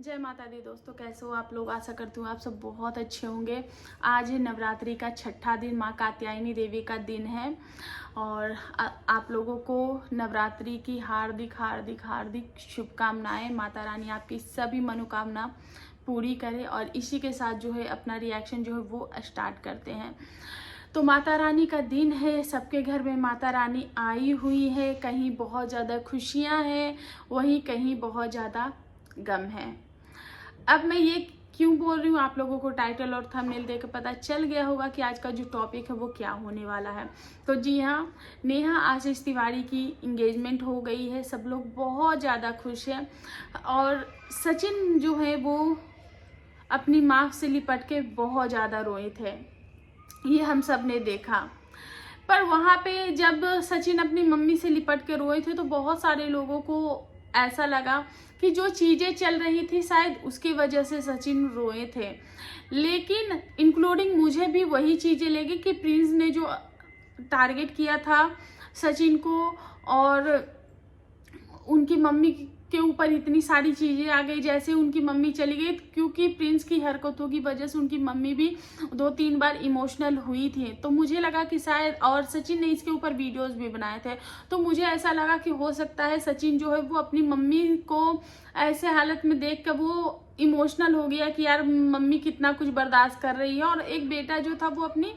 जय माता दी दोस्तों, कैसे हो आप लोग। आशा करती हूँ आप सब बहुत अच्छे होंगे। आज है नवरात्रि का छठा दिन, माँ कात्यायनी देवी का दिन है और आप लोगों को नवरात्रि की हार्दिक हार्दिक हार्दिक शुभकामनाएं। माता रानी आपकी सभी मनोकामना पूरी करे। और इसी के साथ जो है अपना रिएक्शन जो है वो स्टार्ट करते हैं। तो माता रानी का दिन है, सबके घर में माता रानी आई हुई है। कहीं बहुत ज़्यादा खुशियाँ हैं, वहीं कहीं बहुत ज़्यादा गम है। अब मैं ये क्यों बोल रही हूँ, आप लोगों को टाइटल और थंबनेल देख पता चल गया होगा कि आज का जो टॉपिक है वो क्या होने वाला है। तो जी हाँ, नेहा आशीष तिवारी की इंगेजमेंट हो गई है। सब लोग बहुत ज़्यादा खुश हैं और सचिन जो है वो अपनी माँ से लिपट के बहुत ज़्यादा रोए थे, ये हम सब ने देखा। पर वहाँ पे जब सचिन अपनी मम्मी से लिपट के रोए थे तो बहुत सारे लोगों को ऐसा लगा कि जो चीज़ें चल रही थी शायद उसकी वजह से सचिन रोए थे। लेकिन इंक्लूडिंग मुझे भी वही चीज़ें लगी कि प्रिंस ने जो टारगेट किया था सचिन को और उनकी मम्मी के ऊपर इतनी सारी चीज़ें आ गई। जैसे उनकी मम्मी चली गई, क्योंकि प्रिंस की हरकतों की वजह से उनकी मम्मी भी 2-3 बार इमोशनल हुई थी। तो मुझे लगा कि शायद, और सचिन ने इसके ऊपर वीडियोस भी बनाए थे, तो मुझे ऐसा लगा कि हो सकता है सचिन जो है वो अपनी मम्मी को ऐसे हालत में देख कर वो इमोशनल हो गया कि यार मम्मी कितना कुछ बर्दाश्त कर रही है और एक बेटा जो था वो अपनी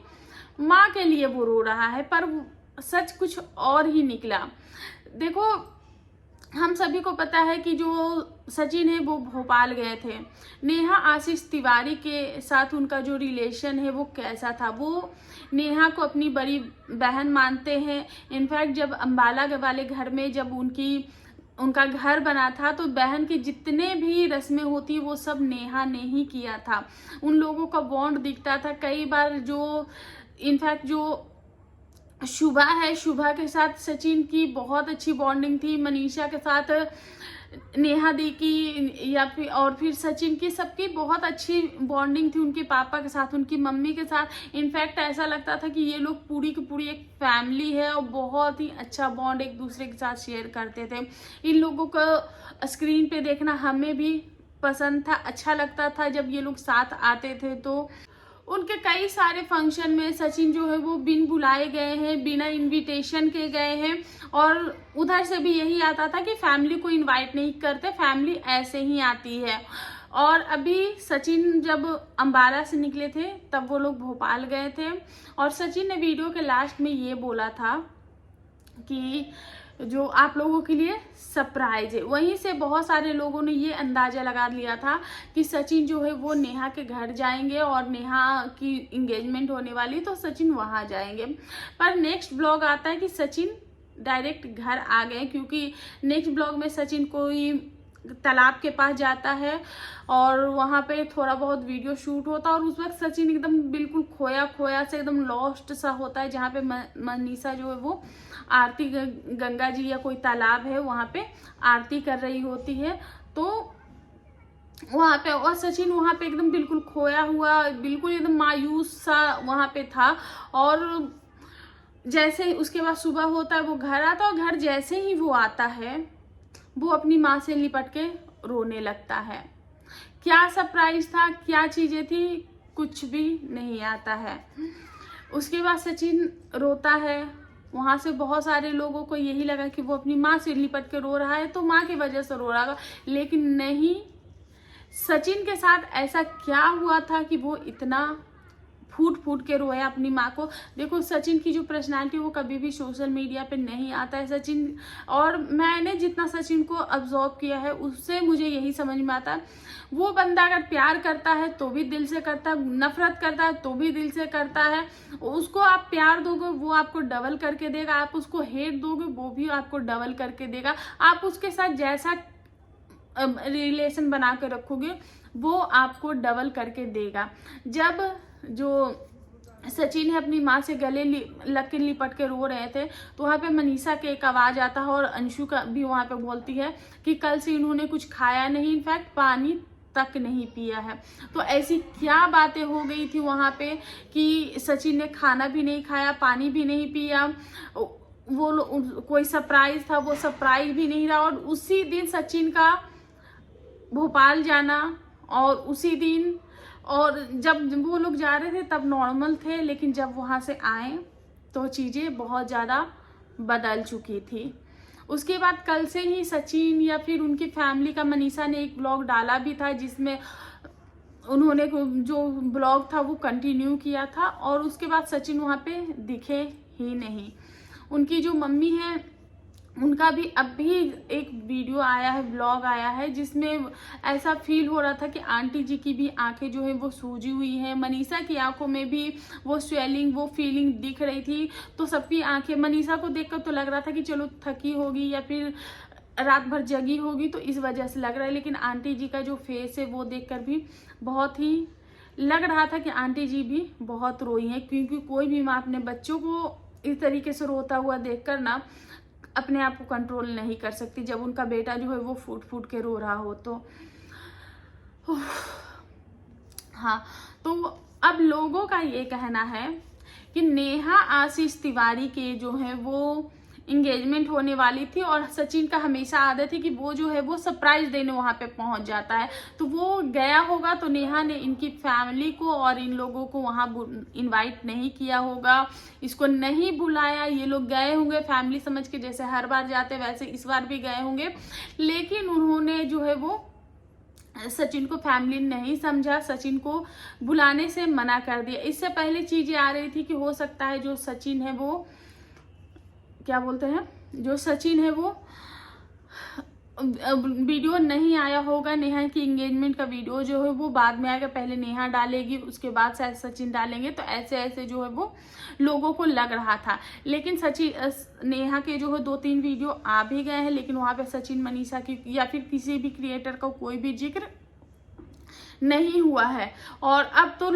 माँ के लिए वो रो रहा है। पर सच कुछ और ही निकला। देखो, हम सभी को पता है कि जो सचिन है वो भोपाल गए थे। नेहा आशीष तिवारी के साथ उनका जो रिलेशन है वो कैसा था। वो नेहा को अपनी बड़ी बहन मानते हैं। इनफैक्ट जब अम्बाला वाले घर में जब उनका घर बना था तो बहन की जितने भी रस्में होती वो सब नेहा ने ही किया था। उन लोगों का बॉन्ड दिखता था। कई बार जो इनफैक्ट जो शुभा है, शुभा के साथ सचिन की बहुत अच्छी बॉन्डिंग थी। मनीषा के साथ नेहा दी की या फिर और फिर सचिन की, सबकी बहुत अच्छी बॉन्डिंग थी। उनके पापा के साथ, उनकी मम्मी के साथ। इनफैक्ट ऐसा लगता था कि ये लोग पूरी की पूरी एक फैमिली है और बहुत ही अच्छा बॉन्ड एक दूसरे के साथ शेयर करते थे। इन लोगों को स्क्रीन पे देखना हमें भी पसंद था, अच्छा लगता था जब ये लोग साथ आते थे। तो उनके कई सारे फंक्शन में सचिन जो है वो बिन बुलाए गए हैं, बिना इनविटेशन के गए हैं। और उधर से भी यही आता था कि फैमिली को इनवाइट नहीं करते, फैमिली ऐसे ही आती है। और अभी सचिन जब अम्बाला से निकले थे तब वो लोग भोपाल गए थे और सचिन ने वीडियो के लास्ट में ये बोला था कि जो आप लोगों के लिए सरप्राइज है। वहीं से बहुत सारे लोगों ने ये अंदाजा लगा लिया था कि सचिन जो है वो नेहा के घर जाएंगे और नेहा की इंगेजमेंट होने वाली तो सचिन वहां जाएंगे। पर नेक्स्ट ब्लॉग आता है कि सचिन डायरेक्ट घर आ गए, क्योंकि नेक्स्ट ब्लॉग में सचिन कोई तालाब के पास जाता है और वहाँ पे थोड़ा बहुत वीडियो शूट होता है और उस वक्त सचिन एकदम बिल्कुल खोया खोया से एकदम लॉस्ट सा होता है, जहाँ पे मनीषा जो है वो आरती, गंगा जी या कोई तालाब है वहाँ पे आरती कर रही होती है। तो वहाँ पे और सचिन वहाँ पे एकदम बिल्कुल खोया हुआ, बिल्कुल एकदम मायूस सा वहाँ पे था। और जैसे ही उसके बाद सुबह होता है वो घर आता है और घर जैसे ही वो आता है वो अपनी माँ से लिपट के रोने लगता है। क्या सरप्राइज था, क्या चीजें थी, कुछ भी नहीं आता है। उसके बाद सचिन रोता है। वहां से बहुत सारे लोगों को यही लगा कि वो अपनी माँ से लिपट के रो रहा है तो माँ की वजह से रो रहा होगा, लेकिन नहीं। सचिन के साथ ऐसा क्या हुआ था कि वो इतना फूट फूट के रोया अपनी माँ को। देखो, सचिन की जो पर्सनालिटी वो कभी भी सोशल मीडिया पे नहीं आता है सचिन, और मैंने जितना सचिन को ऑब्जर्व किया है उससे मुझे यही समझ में आता है, वो बंदा अगर प्यार करता है तो भी दिल से करता है, नफरत करता है तो भी दिल से करता है। उसको आप प्यार दोगे वो आपको डबल करके देगा, आप उसको हेट दोगे वो भी आपको डबल करके देगा। आप उसके साथ जैसा रिलेशन बना के रखोगे वो आपको डबल करके देगा। जब जो सचिन है अपनी माँ से गले लग के लिपट के रो रहे थे तो वहाँ पे मनीषा के एक आवाज आता है और अंशु का भी वहाँ पे बोलती है कि कल से इन्होंने कुछ खाया नहीं, इनफैक्ट पानी तक नहीं पिया है। तो ऐसी क्या बातें हो गई थी वहाँ पे कि सचिन ने खाना भी नहीं खाया, पानी भी नहीं पिया, वो कोई सरप्राइज था वो सरप्राइज भी नहीं रहा। और उसी दिन सचिन का भोपाल जाना, और उसी दिन, और जब वो लोग जा रहे थे तब नॉर्मल थे, लेकिन जब वहाँ से आए तो चीज़ें बहुत ज़्यादा बदल चुकी थी। उसके बाद कल से ही सचिन या फिर उनकी फैमिली का, मनीषा ने एक ब्लॉग डाला भी था जिसमें उन्होंने जो ब्लॉग था वो कंटिन्यू किया था, और उसके बाद सचिन वहाँ पे दिखे ही नहीं। उनकी जो मम्मी है उनका भी अभी एक वीडियो आया है, ब्लॉग आया है, जिसमें ऐसा फील हो रहा था कि आंटी जी की भी आंखें जो है वो सूजी हुई हैं। मनीषा की आंखों में भी वो स्वेलिंग, वो फीलिंग दिख रही थी। तो सबकी आंखें, मनीषा को देखकर तो लग रहा था कि चलो थकी होगी या फिर रात भर जगी होगी तो इस वजह से लग रहा है, लेकिन आंटी जी का जो फेस है वो देखकर भी बहुत ही लग रहा था कि आंटी जी भी बहुत रोई हैं, क्योंकि कोई भी माँ अपने बच्चों को इस तरीके से रोता हुआ देखकर ना अपने आप को कंट्रोल नहीं कर सकती, जब उनका बेटा जो है वो फूट फूट के रो रहा हो तो। हाँ, तो अब लोगों का ये कहना है कि नेहा आशीष तिवारी के जो है वो इंगेजमेंट होने वाली थी, और सचिन का हमेशा आदत है कि वो जो है वो सरप्राइज देने वहां पे पहुंच जाता है। तो वो गया होगा, तो नेहा ने इनकी फैमिली को और इन लोगों को वहां इनवाइट नहीं किया होगा, इसको नहीं बुलाया। ये लोग गए होंगे फैमिली समझ के, जैसे हर बार जाते वैसे इस बार भी गए होंगे, लेकिन उन्होंने जो है वो सचिन को फैमिली नहीं समझा, सचिन को बुलाने से मना कर दिया। इससे पहले चीजें आ रही थी कि हो सकता है जो सचिन है वो, क्या बोलते हैं, जो सचिन है वो वीडियो नहीं आया होगा, नेहा की एंगेजमेंट का वीडियो जो है वो बाद में आएगा, पहले नेहा डालेगी उसके बाद शायद सचिन डालेंगे। तो ऐसे ऐसे जो है वो लोगों को लग रहा था, लेकिन सचिन, नेहा के जो है 2-3 वीडियो आ भी गए हैं, लेकिन वहां पे सचिन, मनीषा की या फिर किसी भी क्रिएटर का कोई भी जिक्र नहीं हुआ है। और अब तो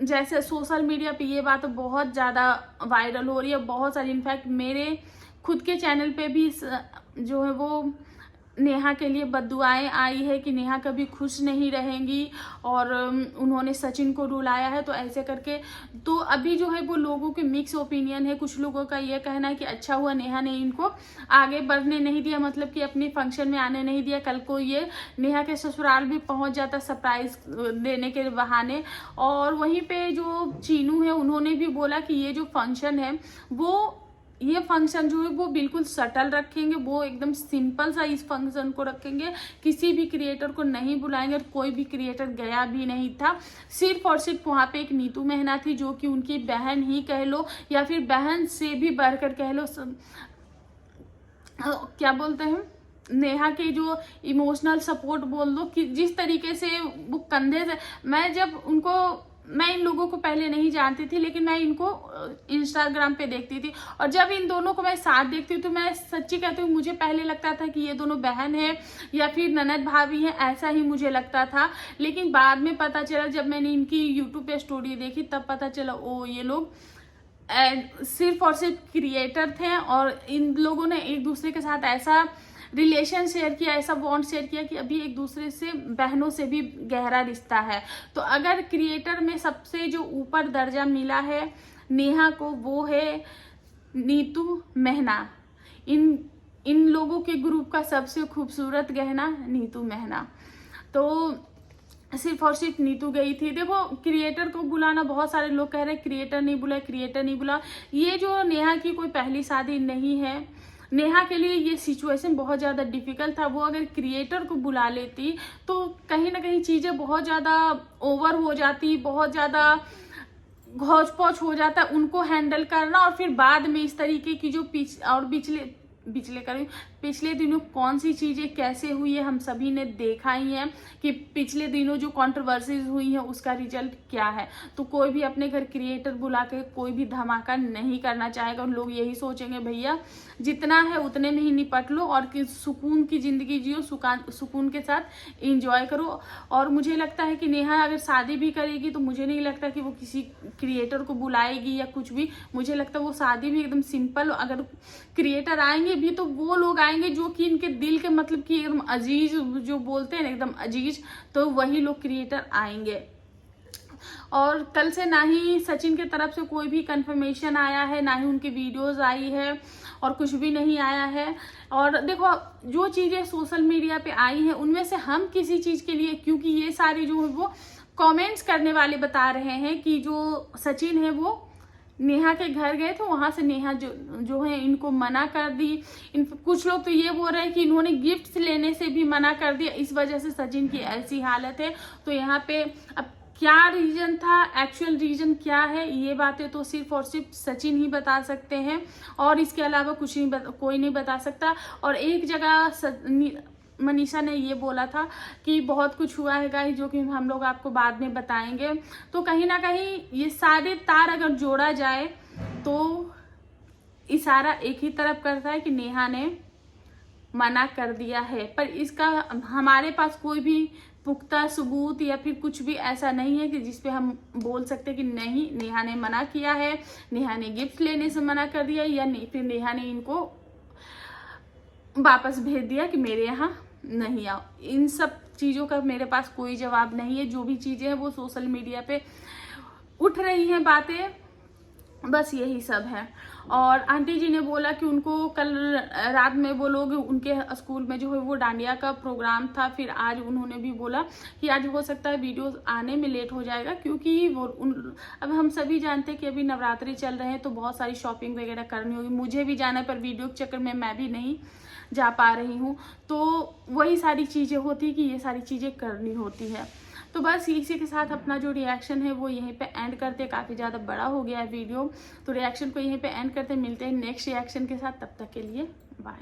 जैसे सोशल मीडिया पे ये बात बहुत ज़्यादा वायरल हो रही है, बहुत सारी, इनफैक्ट मेरे खुद के चैनल पे भी जो है वो नेहा के लिए बद्दुआएं आई है कि नेहा कभी खुश नहीं रहेंगी, और उन्होंने सचिन को रुलाया है। तो ऐसे करके तो अभी जो है वो लोगों के मिक्स ओपिनियन है। कुछ लोगों का ये कहना है कि अच्छा हुआ नेहा ने इनको आगे बढ़ने नहीं दिया, मतलब कि अपने फंक्शन में आने नहीं दिया, कल को ये नेहा के ससुराल भी पहुंच जाता सरप्राइज देने के बहाने। और वहीं पे जो चीनू है उन्होंने भी बोला कि ये जो फंक्शन है वो, ये फंक्शन जो है वो बिल्कुल सटल रखेंगे, वो एकदम सिंपल सा इस फंक्शन को रखेंगे, किसी भी क्रिएटर को नहीं बुलाएंगे, और कोई भी क्रिएटर गया भी नहीं था। सिर्फ और सिर्फ वहाँ पे एक नीतू मेहना थी, जो कि उनकी बहन ही कह लो या फिर बहन से भी बढ़कर कह लो, क्या बोलते हैं, नेहा के जो इमोशनल सपोर्ट बोल दो, कि जिस तरीके से वो कंधे से, मैं इन लोगों को पहले नहीं जानती थी, लेकिन मैं इनको इंस्टाग्राम पे देखती थी, और जब इन दोनों को मैं साथ देखती हूँ तो मैं सच्ची कहती हूँ, मुझे पहले लगता था कि ये दोनों बहन है या फिर ननद भाभी है, ऐसा ही मुझे लगता था। लेकिन बाद में पता चला, जब मैंने इनकी यूट्यूब पे स्टोरी देखी तब पता चला ओ ये लोग सिर्फ और सिर्फ क्रिएटर थे, और इन लोगों ने एक दूसरे के साथ ऐसा रिलेशन शेयर किया, ऐसा बॉन्ड शेयर किया कि अभी एक दूसरे से बहनों से भी गहरा रिश्ता है। तो अगर क्रिएटर में सबसे जो ऊपर दर्जा मिला है नेहा को, वो है नीतू मेहना। इन लोगों के ग्रुप का सबसे खूबसूरत गहना नीतू मेहना। तो सिर्फ और सिर्फ नीतू गई थी। देखो, क्रिएटर को बुलाना, बहुत सारे लोग कह रहे हैं क्रिएटर नहीं बुला, क्रिएटर नहीं बुला। ये जो नेहा की कोई पहली शादी नहीं है, नेहा के लिए ये सिचुएशन बहुत ज़्यादा डिफिकल्ट था। वो अगर क्रिएटर को बुला लेती तो कहीं ना कहीं चीज़ें बहुत ज़्यादा ओवर हो जाती, बहुत ज़्यादा घौच पौच हो जाता उनको हैंडल करना, और फिर बाद में इस तरीके की जो पिछले दिनों कौन सी चीज़ें कैसे हुई है हम सभी ने देखा ही है, कि पिछले दिनों जो कंट्रोवर्सीज हुई है उसका रिजल्ट क्या है। तो कोई भी अपने घर क्रिएटर बुला के कोई भी धमाका नहीं करना चाहेगा। लोग यही सोचेंगे भैया जितना है उतने में ही निपट लो, और सुकून की जिंदगी जियो, सुकून के साथ एंजॉय करो। और मुझे लगता है कि नेहा अगर शादी भी करेगी तो मुझे नहीं लगता कि वो किसी क्रिएटर को बुलाएगी या कुछ भी। मुझे लगता है वो शादी भी एकदम सिंपल, अगर क्रिएटर आएंगे भी तो वो लोग आएंगे जो कि इनके दिल के, मतलब कि एकदम अजीज, जो बोलते हैं ना एकदम अजीज, तो वही लोग क्रिएटर आएंगे। और कल से ना ही सचिन के तरफ से कोई भी कंफर्मेशन आया है, ना ही उनकी वीडियोस आई है, और कुछ भी नहीं आया है। और देखो, जो चीज़ें सोशल मीडिया पे आई हैं उनमें से हम किसी चीज़ के लिए, क्योंकि ये सारी जो है वो कमेंट्स करने वाले बता रहे हैं कि जो सचिन है वो नेहा के घर गए थे, वहां से नेहा जो है इनको मना कर दी। कुछ लोग तो ये बोल रहे हैं कि इन्होंने गिफ्ट्स लेने से भी मना कर दिया, इस वजह से सचिन की ऐसी हालत है। तो यहाँ पे अब क्या रीजन था, एक्चुअल रीजन क्या है, ये बातें तो सिर्फ और सिर्फ सचिन ही बता सकते हैं, और इसके अलावा कुछ नहीं कोई नहीं बता सकता। और एक जगह मनीषा ने ये बोला था कि बहुत कुछ हुआ है गाइस, जो कि हम लोग आपको बाद में बताएंगे। तो कहीं ना कहीं ये सारे तार अगर जोड़ा जाए तो इशारा एक ही तरफ करता है कि नेहा ने मना कर दिया है, पर इसका हमारे पास कोई भी पुख्ता सबूत या फिर कुछ भी ऐसा नहीं है कि जिसपे हम बोल सकते कि नहीं नेहा ने मना किया है, नेहा ने गिफ्ट लेने से मना कर दिया, या फिर नेहा ने इनको वापस भेज दिया कि मेरे यहाँ नहीं आओ। इन सब चीज़ों का मेरे पास कोई जवाब नहीं है। जो भी चीज़ें हैं वो सोशल मीडिया पे उठ रही हैं बातें, बस यही सब है। और आंटी जी ने बोला कि उनको कल रात में वो लोग उनके स्कूल में जो है वो डांडिया का प्रोग्राम था, फिर आज उन्होंने भी बोला कि आज हो सकता है वीडियो आने में लेट हो जाएगा, क्योंकि वो अब हम सभी जानते हैं कि अभी नवरात्रि चल रहे हैं तो बहुत सारी शॉपिंग वगैरह करनी होगी। मुझे भी जाना है, पर वीडियो के चक्कर में मैं भी नहीं जा पा रही हूँ। तो वही सारी चीज़ें होती कि ये सारी चीज़ें करनी होती है। तो बस इसी के साथ अपना जो रिएक्शन है वो यहीं पे एंड करते। काफ़ी ज़्यादा बड़ा हो गया है वीडियो, तो रिएक्शन को यहीं पे एंड करते। मिलते हैं नेक्स्ट रिएक्शन के साथ, तब तक के लिए बाय।